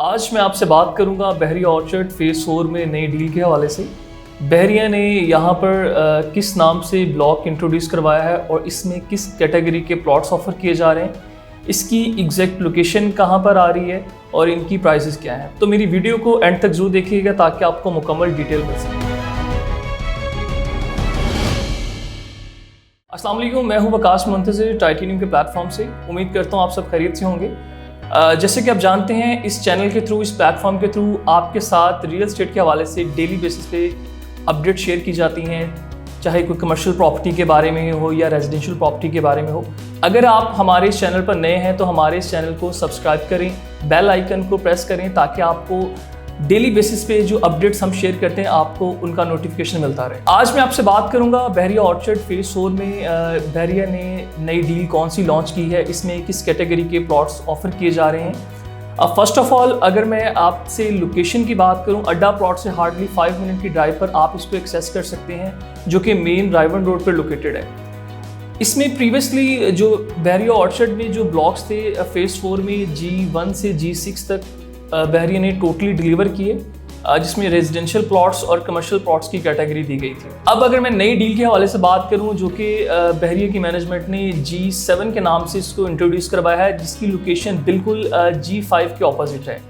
आज मैं आपसे बात करूंगा बहरिया ऑर्चर्ड फेज़ 4 में नई डील के हवाले से। बहरिया ने यहाँ पर किस नाम से ब्लॉक इंट्रोड्यूस करवाया है और इसमें किस कैटेगरी के प्लॉट्स ऑफर किए जा रहे हैं, इसकी एग्जैक्ट लोकेशन कहाँ पर आ रही है और इनकी प्राइसेस क्या हैं। तो मेरी वीडियो को एंड तक जरूर देखिएगा ताकि आपको मुकम्मल डिटेल मिल सके। अस्सलाम वालेकुम, मैं हूँ वकास मुंतज़िर टाइटेनियम के प्लेटफॉर्म से। उम्मीद करता हूँ आप सब खैरियत से होंगे। जैसे कि आप जानते हैं, इस चैनल के थ्रू, इस प्लेटफॉर्म के थ्रू आपके साथ रियल एस्टेट के हवाले से डेली बेसिस पे अपडेट शेयर की जाती हैं, चाहे कोई कमर्शियल प्रॉपर्टी के बारे में हो या रेजिडेंशियल प्रॉपर्टी के बारे में हो। अगर आप हमारे इस चैनल पर नए हैं तो हमारे इस चैनल को सब्सक्राइब करें, बेल आइकन को प्रेस करें ताकि आपको डेली बेसिस पे जो अपडेट्स हम शेयर करते हैं आपको उनका नोटिफिकेशन मिलता रहे। आज मैं आपसे बात करूंगा बहरिया ऑर्चर्ड फेज़ 4 में बहरिया ने नई डील कौन सी लॉन्च की है, इसमें किस कैटेगरी के प्लॉट्स ऑफर किए जा रहे हैं। फर्स्ट ऑफ ऑल, अगर मैं आपसे लोकेशन की बात करूं, अड्डा प्लॉट से हार्डली 5 मिनट की ड्राइव पर आप इसको एक्सेस कर सकते हैं, जो कि मेन रायवन रोड पर लोकेटेड है। इसमें प्रीवियसली जो बहरिया ऑर्चर्ड में जो ब्लॉक्स थे फेज़ 4 में G1 से G6 तक बहरिया ने टोटली डिलीवर किए, जिसमें रेजिडेंशियल प्लॉट्स और कमर्शियल प्लॉट्स की कैटेगरी दी गई थी। अब अगर मैं नई डील के हवाले से बात करूं, जो कि बहरिया की मैनेजमेंट ने G7 के नाम से इसको इंट्रोड्यूस करवाया है, जिसकी लोकेशन बिल्कुल G5 के ऑपोजिट है,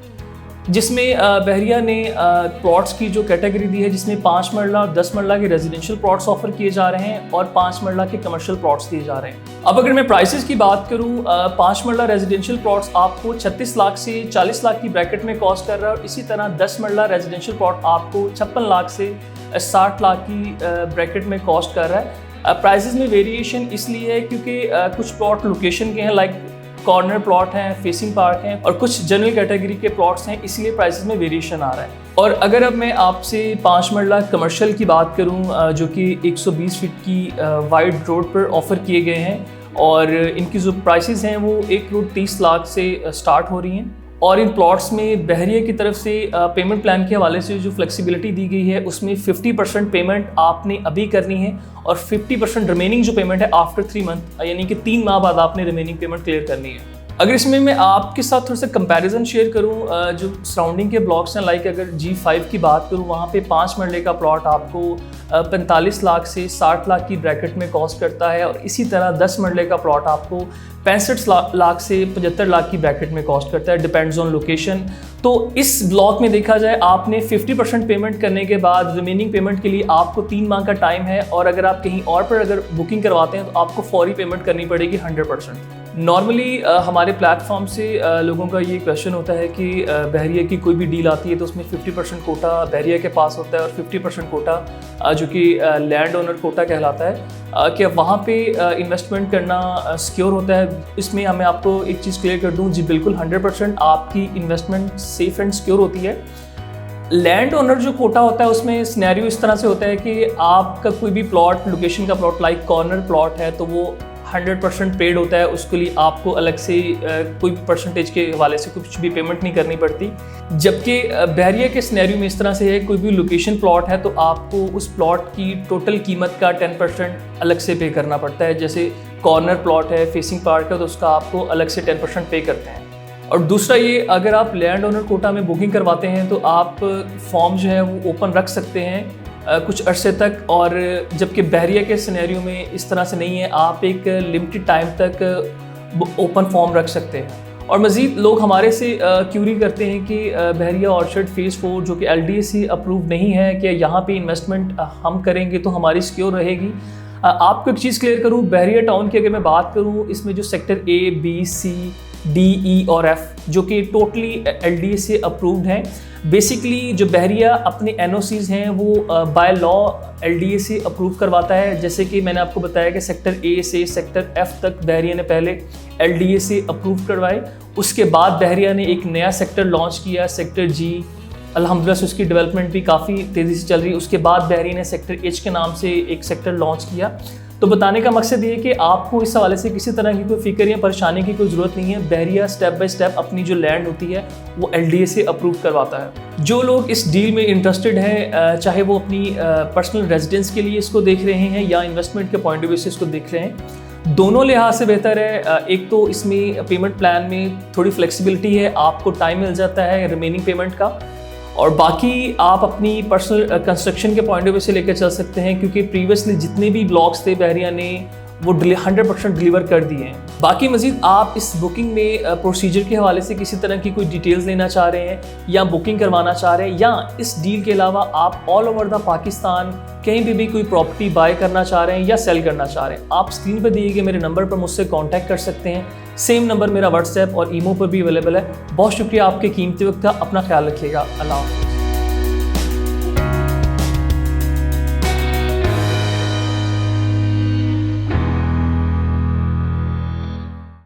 जिसमें बहरिया ने प्लॉट्स की जो कैटेगरी दी है, जिसमें 5 मरला और 10 मरला के रेजिडेंशियल प्लॉट्स ऑफर किए जा रहे हैं और 5 मरला के कमर्शियल प्लॉट्स दिए जा रहे हैं। अब अगर मैं प्राइसेस की बात करूं, 5 मरला रेजिडेंशियल प्लॉट्स आपको 36 लाख से 40 लाख की ब्रैकेट में कॉस्ट कर रहा है और इसी तरह 10 मरला रेजिडेंशियल प्लॉट आपको 56 लाख से 60 लाख की ब्रैकेट में कॉस्ट कर रहा है। प्राइसेस में वेरिएशन इसलिए है क्योंकि कुछ प्लॉट लोकेशन के हैं, लाइक कॉर्नर प्लॉट हैं, फेसिंग पार्क हैं, और कुछ जनरल कैटेगरी के प्लॉट्स हैं, इसलिए प्राइसेस में वेरिएशन आ रहा है। और अगर अब मैं आपसे 5 मरला कमर्शियल की बात करूं, जो कि 120 फीट की वाइड रोड पर ऑफर किए गए हैं और इनकी जो प्राइसेस हैं वो 1,30 लाख से स्टार्ट हो रही हैं। और इन प्लॉट्स में बहरिया की तरफ से पेमेंट प्लान के हवाले से जो फ्लेक्सिबिलिटी दी गई है, उसमें 50% पेमेंट आपने अभी करनी है और 50% रिमेनिंग जो पेमेंट है आफ्टर 3 मंथ, यानी कि 3 माह बाद आपने रिमेनिंग पेमेंट क्लियर करनी है। अगर इसमें मैं आपके साथ थोड़ा सा कंपैरिजन शेयर करूं, जो सराउंडिंग के ब्लॉक्स हैं, लाइक अगर G5 की बात करूं, वहाँ पे 5 मरले का प्लॉट आपको 45 लाख से 60 लाख की ब्रैकेट में कॉस्ट करता है और इसी तरह 10 मरले का प्लॉट आपको 65 लाख से 75 लाख की ब्रैकेट में कॉस्ट करता है, डिपेंड्स ऑन लोकेशन। तो इस ब्लॉक में देखा जाए, आपने 50% पेमेंट करने के बाद रिमेनिंग पेमेंट के लिए आपको 3 माह का टाइम है, और अगर आप कहीं और पर अगर बुकिंग करवाते हैं तो आपको फौरी पेमेंट करनी पड़ेगी 100%। नॉर्मली हमारे प्लेटफॉर्म से लोगों का ये क्वेश्चन होता है कि बहरिया की कोई भी डील आती है तो उसमें 50% कोटा बहरिया के पास होता है और 50% कोटा जो कि लैंड ओनर कोटा कहलाता है, कि वहाँ पे इन्वेस्टमेंट करना सिक्योर होता है। इसमें मैं आपको एक चीज़ क्लियर कर दूँ, जी बिल्कुल 100% आपकी इन्वेस्टमेंट सेफ एंड सिक्योर होती है। लैंड ओनर जो कोटा होता है उसमें सिनेरियो इस तरह से होता है कि आपका कोई भी प्लॉट, लोकेशन का प्लॉट, लाइक कॉर्नर प्लॉट है, तो वो 100% पेड होता है, उसके लिए आपको अलग से कोई परसेंटेज के हवाले से कुछ भी पेमेंट नहीं करनी पड़ती। जबकि बहरिया के सिनेरियो में इस तरह से है, कोई भी लोकेशन प्लॉट है तो आपको उस प्लॉट की टोटल कीमत का 10% अलग से पे करना पड़ता है। जैसे कॉर्नर प्लॉट है, फेसिंग पार्क है, तो उसका आपको अलग से 10% पे करते हैं। और दूसरा ये, अगर आप लैंड ओनर कोटा में बुकिंग करवाते हैं तो आप फॉर्म जो है वो ओपन रख सकते हैं कुछ अरसे तक, और जबकि बहरिया के सिनेरियो में इस तरह से नहीं है, आप एक लिमिटेड टाइम तक ओपन फॉर्म रख सकते हैं। और मज़ीद लोग हमारे से क्यूरी करते हैं कि बहरिया ऑर्चर्ड फेज़ 4 जो कि LDAC अप्रूव नहीं है, कि यहाँ पे इन्वेस्टमेंट हम करेंगे तो हमारी सिक्योर रहेगी। आपको एक चीज़ क्लियर करूँ, बहरिया टाउन की अगर मैं बात करूँ, इसमें जो sector A, B, C, D, E और F जो कि टोटली LDAC अप्रूव्ड हैं। बेसिकली जो बहरिया अपने NOCs हैं वो बाय लॉ LDAC अप्रूव करवाता है। जैसे कि मैंने आपको बताया कि सेक्टर A से सेक्टर F तक बहरिया ने पहले LDAC अप्रूव करवाए, उसके बाद बहरिया ने एक नया सेक्टर लॉन्च किया, सेक्टर G। अल्हम्दुलिल्लाह से उसकी डेवलपमेंट भी काफ़ी तेज़ी से चल रही है। उसके बाद बहरिया ने सेक्टर H के नाम से एक सेक्टर लॉन्च किया। तो बताने का मकसद ये है कि आपको इस हवाले से किसी तरह की कोई फिक्र या परेशानी की कोई ज़रूरत नहीं है। बहरिया स्टेप बाय स्टेप अपनी जो लैंड होती है वो LDAC अप्रूव करवाता है। जो लोग इस डील में इंटरेस्टेड हैं, चाहे वो अपनी पर्सनल रेजिडेंस के लिए इसको देख रहे हैं या इन्वेस्टमेंट के पॉइंट ऑफ व्यू से इसको देख रहे हैं, दोनों लिहाज से बेहतर है। एक तो इसमें पेमेंट प्लान में थोड़ी फ्लेक्सिबिलिटी है, आपको टाइम मिल जाता है रिमेनिंग पेमेंट का, और बाकी आप अपनी पर्सनल कंस्ट्रक्शन के पॉइंट ऑफ व्यू से लेकर चल सकते हैं, क्योंकि प्रीवियसली जितने भी ब्लॉग्स थे बहरिया ने वो 100% डिलीवर कर दिए हैं। बाकी मज़ीद आप इस बुकिंग में प्रोसीजर के हवाले से किसी तरह की कोई डिटेल्स लेना चाह रहे हैं या बुकिंग करवाना चाह रहे हैं, या इस डील के अलावा आप ऑल ओवर द पाकिस्तान कहीं भी कोई प्रॉपर्टी बाय करना चाह रहे हैं या सेल करना चाह रहे हैं, आप स्क्रीन पर दिए गए मेरे नंबर पर मुझसे कॉन्टैक्ट कर सकते हैं। सेम नंबर मेरा व्हाट्सएप और ईमो पर भी अवेलेबल है। बहुत शुक्रिया आपके कीमती वक्त का। अपना ख्याल रखिएगा। अल्लाह।